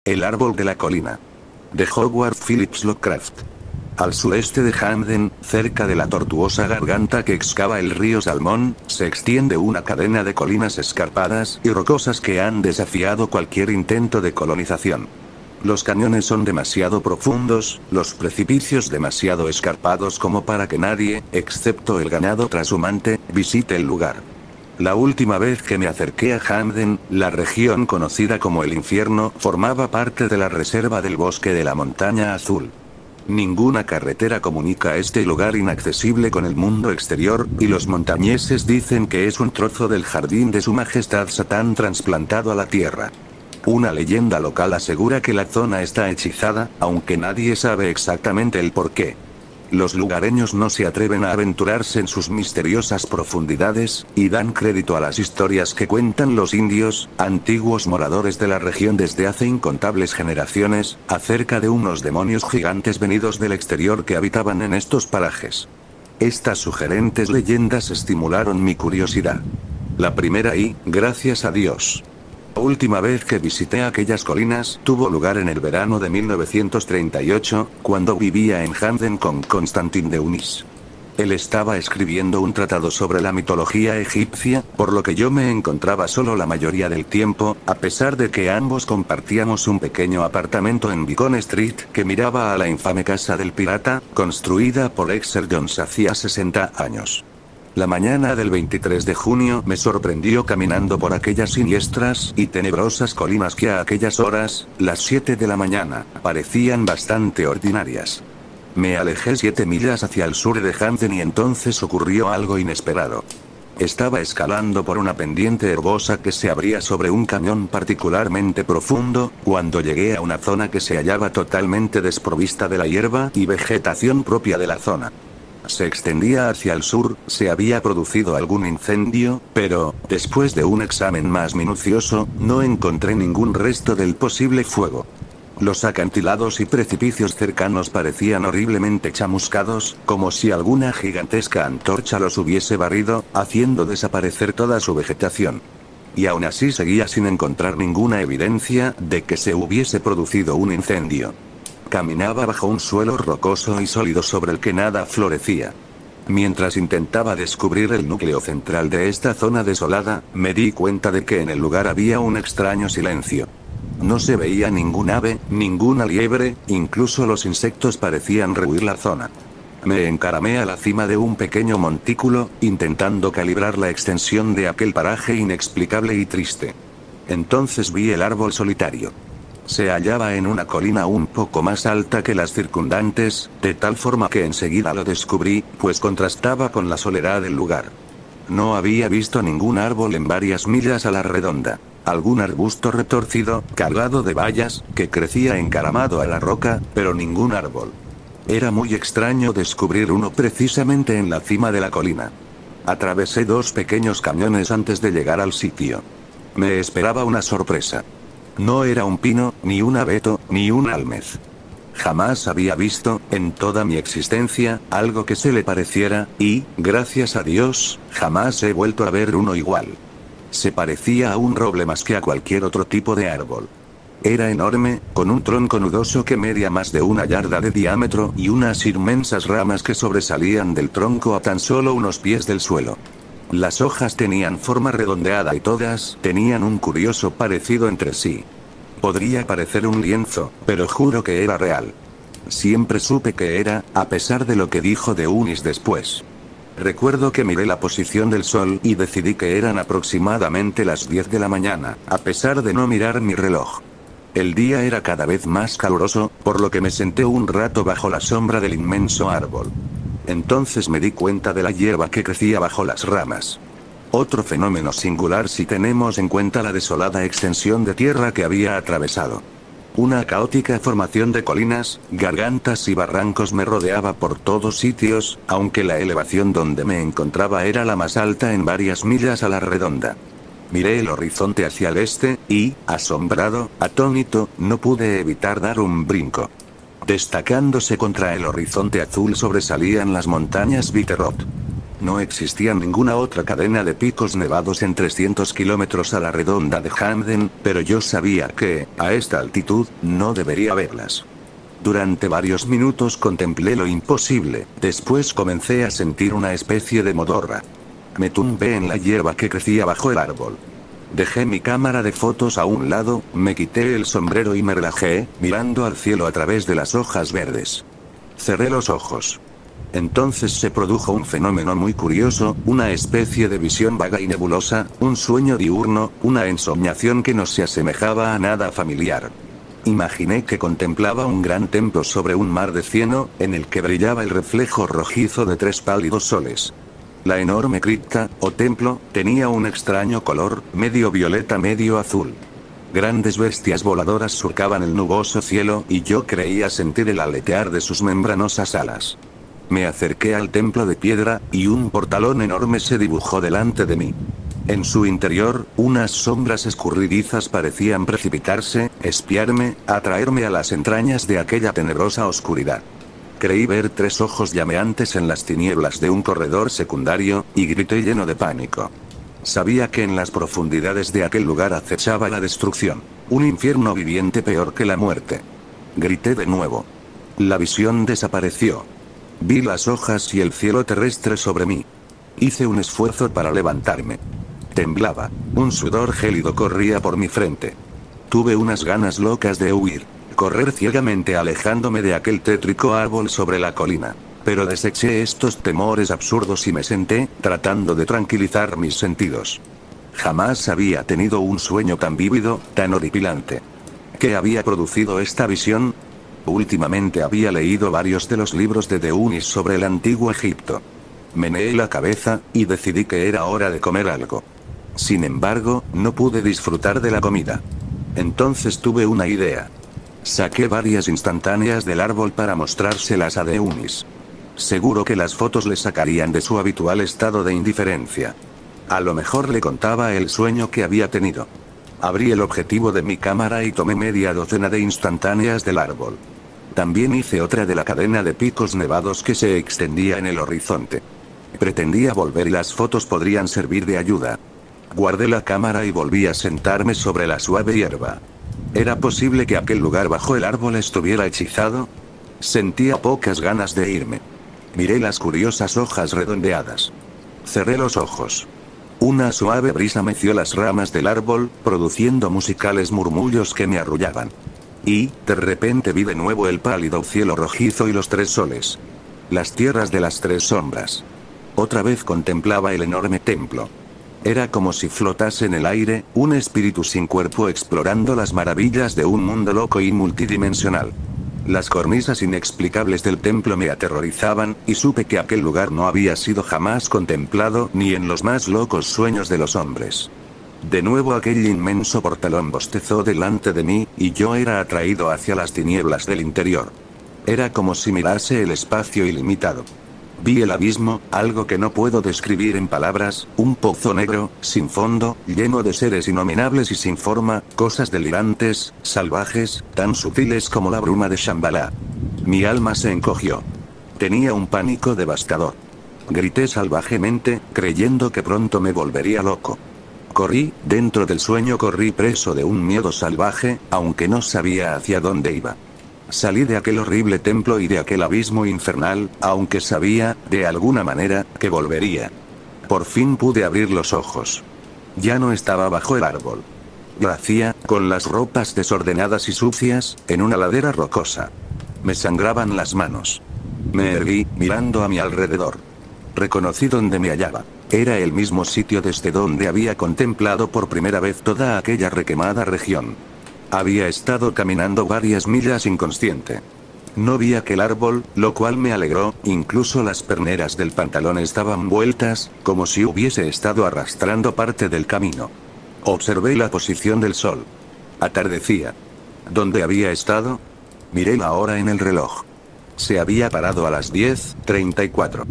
El árbol de la colina. De Howard Phillips Lovecraft. Al sureste de Hamden, cerca de la tortuosa garganta que excava el río Salmón, se extiende una cadena de colinas escarpadas y rocosas que han desafiado cualquier intento de colonización. Los cañones son demasiado profundos, los precipicios demasiado escarpados como para que nadie, excepto el ganado trashumante, visite el lugar. La última vez que me acerqué a Hamden, la región conocida como el infierno formaba parte de la reserva del bosque de la Montaña Azul. Ninguna carretera comunica este lugar inaccesible con el mundo exterior, y los montañeses dicen que es un trozo del jardín de Su Majestad Satán trasplantado a la tierra. Una leyenda local asegura que la zona está hechizada, aunque nadie sabe exactamente el porqué. Los lugareños no se atreven a aventurarse en sus misteriosas profundidades, y dan crédito a las historias que cuentan los indios, antiguos moradores de la región desde hace incontables generaciones, acerca de unos demonios gigantes venidos del exterior que habitaban en estos parajes. Estas sugerentes leyendas estimularon mi curiosidad. La primera y, gracias a Dios, la última vez que visité aquellas colinas tuvo lugar en el verano de 1938, cuando vivía en Hamden con Constantin Deunis. Él estaba escribiendo un tratado sobre la mitología egipcia, por lo que yo me encontraba solo la mayoría del tiempo, a pesar de que ambos compartíamos un pequeño apartamento en Beacon Street que miraba a la infame casa del pirata, construida por Exer Jones hacía 60 años. La mañana del 23 de junio me sorprendió caminando por aquellas siniestras y tenebrosas colinas que a aquellas horas, las 7 de la mañana, parecían bastante ordinarias. Me alejé 7 millas hacia el sur de Hamden y entonces ocurrió algo inesperado. Estaba escalando por una pendiente herbosa que se abría sobre un cañón particularmente profundo, cuando llegué a una zona que se hallaba totalmente desprovista de la hierba y vegetación propia de la zona. Se extendía hacia el sur, se había producido algún incendio, pero, después de un examen más minucioso, no encontré ningún resto del posible fuego. Los acantilados y precipicios cercanos parecían horriblemente chamuscados, como si alguna gigantesca antorcha los hubiese barrido, haciendo desaparecer toda su vegetación. Y aún así seguía sin encontrar ninguna evidencia de que se hubiese producido un incendio. Caminaba bajo un suelo rocoso y sólido sobre el que nada florecía. Mientras intentaba descubrir el núcleo central de esta zona desolada, me di cuenta de que en el lugar había un extraño silencio. No se veía ningún ave, ninguna liebre, incluso los insectos parecían rehuir la zona. Me encaramé a la cima de un pequeño montículo, intentando calibrar la extensión de aquel paraje inexplicable y triste. Entonces vi el árbol solitario. Se hallaba en una colina un poco más alta que las circundantes, de tal forma que enseguida lo descubrí, pues contrastaba con la soledad del lugar. No había visto ningún árbol en varias millas a la redonda. Algún arbusto retorcido, cargado de bayas, que crecía encaramado a la roca, pero ningún árbol. Era muy extraño descubrir uno precisamente en la cima de la colina. Atravesé 2 pequeños cañones antes de llegar al sitio. Me esperaba una sorpresa. No era un pino, ni un abeto, ni un álmez. Jamás había visto, en toda mi existencia, algo que se le pareciera, y, gracias a Dios, jamás he vuelto a ver uno igual. Se parecía a un roble más que a cualquier otro tipo de árbol. Era enorme, con un tronco nudoso que medía más de 1 yarda de diámetro y unas inmensas ramas que sobresalían del tronco a tan solo unos pies del suelo. Las hojas tenían forma redondeada y todas tenían un curioso parecido entre sí. Podría parecer un lienzo, pero juro que era real. Siempre supe que era, a pesar de lo que dijo Deunis después. Recuerdo que miré la posición del sol y decidí que eran aproximadamente las 10 de la mañana, a pesar de no mirar mi reloj. El día era cada vez más caluroso, por lo que me senté un rato bajo la sombra del inmenso árbol. Entonces me di cuenta de la hierba que crecía bajo las ramas. Otro fenómeno singular si tenemos en cuenta la desolada extensión de tierra que había atravesado. Una caótica formación de colinas, gargantas y barrancos me rodeaba por todos sitios, aunque la elevación donde me encontraba era la más alta en varias millas a la redonda. Miré el horizonte hacia el este, y, asombrado, atónito, no pude evitar dar un brinco. Destacándose contra el horizonte azul sobresalían las montañas Bitterroot. No existía ninguna otra cadena de picos nevados en 300 kilómetros a la redonda de Hamden, pero yo sabía que, a esta altitud, no debería verlas. Durante varios minutos contemplé lo imposible, después comencé a sentir una especie de modorra. Me tumbé en la hierba que crecía bajo el árbol. Dejé mi cámara de fotos a un lado, me quité el sombrero y me relajé, mirando al cielo a través de las hojas verdes. Cerré los ojos. Entonces se produjo un fenómeno muy curioso, una especie de visión vaga y nebulosa, un sueño diurno, una ensoñación que no se asemejaba a nada familiar. Imaginé que contemplaba un gran templo sobre un mar de cieno, en el que brillaba el reflejo rojizo de 3 pálidos soles. La enorme cripta, o templo, tenía un extraño color, medio violeta medio azul. Grandes bestias voladoras surcaban el nuboso cielo y yo creía sentir el aletear de sus membranosas alas. Me acerqué al templo de piedra, y un portalón enorme se dibujó delante de mí. En su interior, unas sombras escurridizas parecían precipitarse, espiarme, atraerme a las entrañas de aquella tenebrosa oscuridad. Creí ver 3 ojos llameantes en las tinieblas de un corredor secundario, y grité lleno de pánico. Sabía que en las profundidades de aquel lugar acechaba la destrucción, un infierno viviente peor que la muerte. Grité de nuevo. La visión desapareció. Vi las hojas y el cielo terrestre sobre mí. Hice un esfuerzo para levantarme. Temblaba, un sudor gélido corría por mi frente. Tuve unas ganas locas de huir, correr ciegamente alejándome de aquel tétrico árbol sobre la colina. Pero deseché estos temores absurdos y me senté, tratando de tranquilizar mis sentidos. Jamás había tenido un sueño tan vívido, tan horripilante. ¿Qué había producido esta visión? Últimamente había leído varios de los libros de Deunis sobre el antiguo Egipto. Meneé la cabeza, y decidí que era hora de comer algo. Sin embargo, no pude disfrutar de la comida. Entonces tuve una idea. Saqué varias instantáneas del árbol para mostrárselas a Deunis. Seguro que las fotos le sacarían de su habitual estado de indiferencia. A lo mejor le contaba el sueño que había tenido. Abrí el objetivo de mi cámara y tomé media docena de instantáneas del árbol. También hice otra de la cadena de picos nevados que se extendía en el horizonte. Pretendía volver y las fotos podrían servir de ayuda. Guardé la cámara y volví a sentarme sobre la suave hierba. ¿Era posible que aquel lugar bajo el árbol estuviera hechizado? Sentía pocas ganas de irme. Miré las curiosas hojas redondeadas. Cerré los ojos. Una suave brisa meció las ramas del árbol, produciendo musicales murmullos que me arrullaban. Y, de repente vi de nuevo el pálido cielo rojizo y los 3 soles. Las tierras de las 3 sombras. Otra vez contemplaba el enorme templo. Era como si flotase en el aire, un espíritu sin cuerpo explorando las maravillas de un mundo loco y multidimensional. Las cornisas inexplicables del templo me aterrorizaban, y supe que aquel lugar no había sido jamás contemplado ni en los más locos sueños de los hombres. De nuevo aquel inmenso portalón bostezó delante de mí, y yo era atraído hacia las tinieblas del interior. Era como si mirase el espacio ilimitado. Vi el abismo, algo que no puedo describir en palabras, un pozo negro, sin fondo, lleno de seres innominables y sin forma, cosas delirantes, salvajes, tan sutiles como la bruma de Shambhala. Mi alma se encogió. Tenía un pánico devastador. Grité salvajemente, creyendo que pronto me volvería loco. Corrí, dentro del sueño corrí preso de un miedo salvaje, aunque no sabía hacia dónde iba. Salí de aquel horrible templo y de aquel abismo infernal, aunque sabía, de alguna manera, que volvería. Por fin pude abrir los ojos. Ya no estaba bajo el árbol. Yacía, con las ropas desordenadas y sucias, en una ladera rocosa. Me sangraban las manos. Me erguí, mirando a mi alrededor. Reconocí dónde me hallaba. Era el mismo sitio desde donde había contemplado por primera vez toda aquella requemada región. Había estado caminando varias millas inconsciente. No vi aquel árbol, lo cual me alegró, incluso las perneras del pantalón estaban vueltas, como si hubiese estado arrastrando parte del camino. Observé la posición del sol. Atardecía. ¿Dónde había estado? Miré la hora en el reloj. Se había parado a las 10:34.